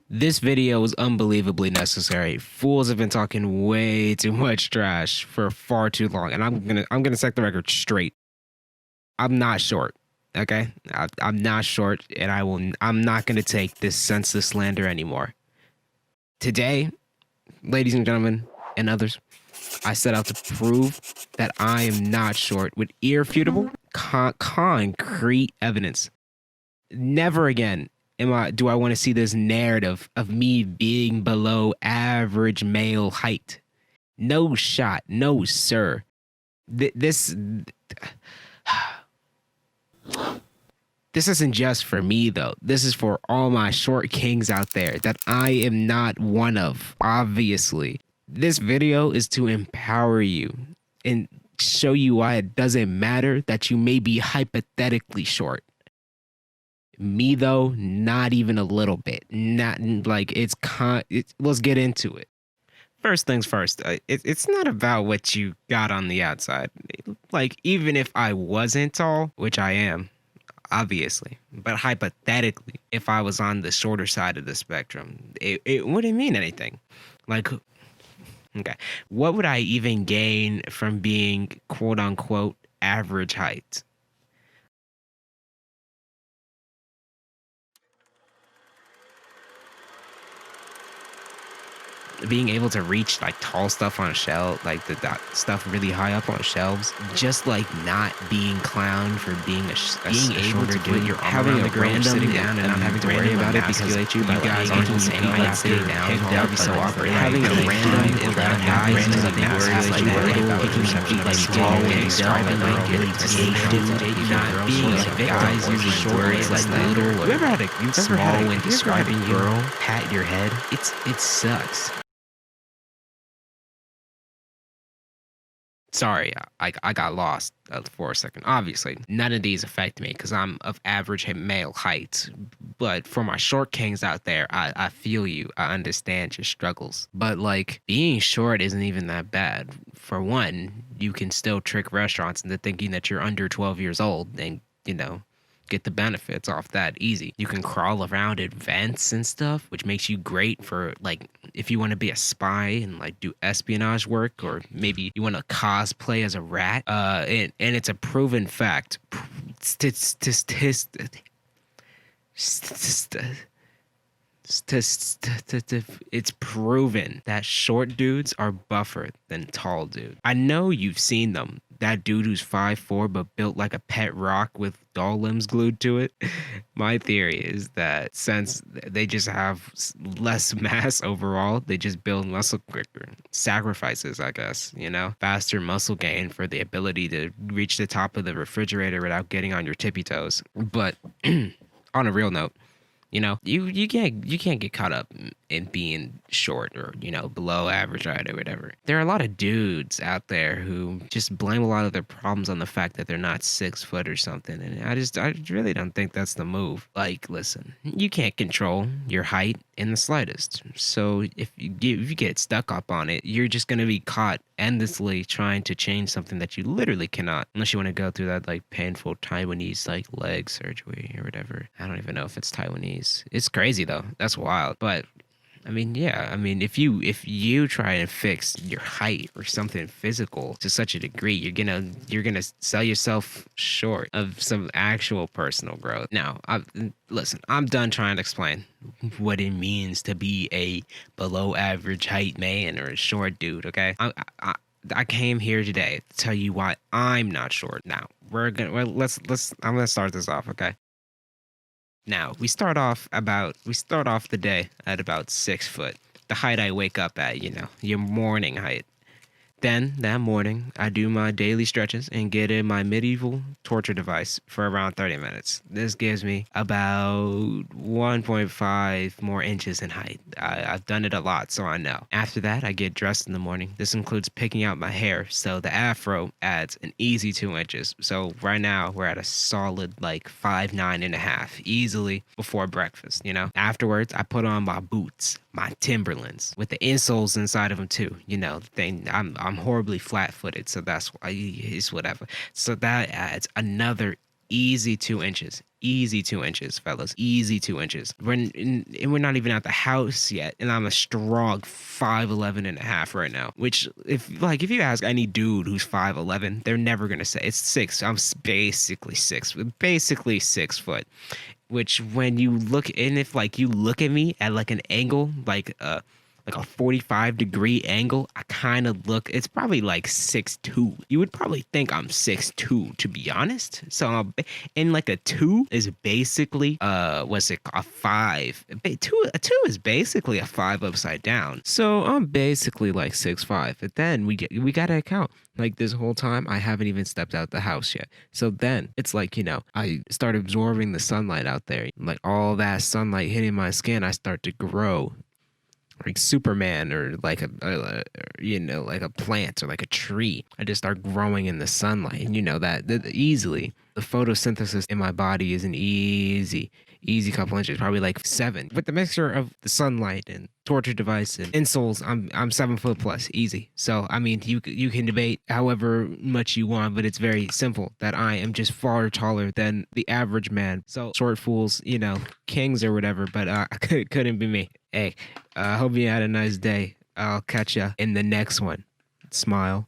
This video is unbelievably necessary. Fools have been talking way too much trash for far too long, and I'm gonna set the record straight. I'm not short. Okay, I'm not short, and I'm not gonna take this senseless slander anymore. Today, ladies and gentlemen, and others, I set out to prove that I am not short with irrefutable, concrete evidence. Never again do I want to see this narrative of me being below average male height. No shot, no sir. This this isn't just for me though. This is for all my short kings out there that I am not one of, obviously. This video is to empower you and show you why it doesn't matter that you may be hypothetically short. Me though, not even a little bit. Not like let's get into it. First things first, it's not about what you got on the outside. Like, even if I wasn't tall, which I am, obviously, but hypothetically, if I was on the shorter side of the spectrum, it wouldn't mean anything. Like, okay, what would I even gain from being quote unquote average height? Being able to reach like tall stuff on a shelf, like that stuff really high up on shelves, just like not being clowned for being being able to put your arm around the girl sitting down and not having to worry about it because you guys aren't the same height sitting down. That would be so awkward. Having a random guy who's like worried like you like small and describing like really not being like guys using shorts like little. You ever had a small when describing girl pat your head? It sucks. Sorry, I got lost for a second. Obviously, none of these affect me because I'm of average male height. But for my short kings out there, I feel you. I understand your struggles. But like, being short isn't even that bad. For one, you can still trick restaurants into thinking that you're under 12 years old and, get the benefits off that easy. You can crawl around at vents and stuff, which makes you great for like if you want to be a spy and like do espionage work, or maybe you want to cosplay as a rat. And it's a proven fact. It's proven that short dudes are buffer than tall dudes. I know you've seen them. That dude who's 5'4" but built like a pet rock with doll limbs glued to it. My theory is that since they just have less mass overall, they just build muscle quicker. Sacrifices, I guess, faster muscle gain for the ability to reach the top of the refrigerator without getting on your tippy toes. But on a real note, you can't get caught up in being short or, below average height or whatever. There are a lot of dudes out there who just blame a lot of their problems on the fact that they're not 6 foot or something. And I really don't think that's the move. Like, listen, you can't control your height in the slightest. So if you get stuck up on it, you're just going to be caught endlessly trying to change something that you literally cannot, unless you want to go through that like painful Taiwanese like leg surgery or whatever. I don't even know if it's Taiwanese. It's crazy though. That's wild. But I mean, yeah. I mean, if you try and fix your height or something physical to such a degree, you're gonna sell yourself short of some actual personal growth. Now, listen. I'm done trying to explain what it means to be a below average height man or a short dude. Okay, I came here today to tell you why I'm not short. Now let's I'm gonna start this off. Okay. Now, we start off the day at about 6 foot, the height I wake up at, your morning height. Then, that morning, I do my daily stretches and get in my medieval torture device for around 30 minutes. This gives me about 1.5 more inches in height. I've done it a lot, so I know. After that, I get dressed in the morning. This includes picking out my hair, so the afro adds an easy 2 inches. So right now, we're at a solid like 5'9.5", easily before breakfast, Afterwards, I put on my boots, my Timberlands, with the insoles inside of them too. I'm horribly flat-footed, so that's why it's whatever. So that adds another easy 2 inches. Easy 2 inches, fellas. Easy 2 inches. And we're not even at the house yet. And I'm a strong 5'11 and a half right now. Which, if you ask any dude who's 5'11, they're never gonna say it's six. Basically 6 foot. Which when you look in, if like you look at me at like an angle, like a 45-degree angle, I kind of look, it's probably like 6'2". You would probably think I'm 6'2", to be honest. So, and like a 2 is basically, what's it, a 5. A 2 is basically a 5 upside down. So I'm basically like 6'5". But then we gotta account. Like this whole time, I haven't even stepped out the house yet. So then it's like, I start absorbing the sunlight out there. Like all that sunlight hitting my skin, I start to grow like Superman, or like like a plant or like a tree. I just start growing in the sunlight, and that easily. The photosynthesis in my body is an easy couple inches, probably like 7. With the mixture of the sunlight and torture device and insoles, I'm 7 foot plus, easy. So I mean, you can debate however much you want, but it's very simple that I am just far taller than the average man. So short fools, kings or whatever, but couldn't be me. Hey, hope you had a nice day. I'll catch ya in the next one. Smile.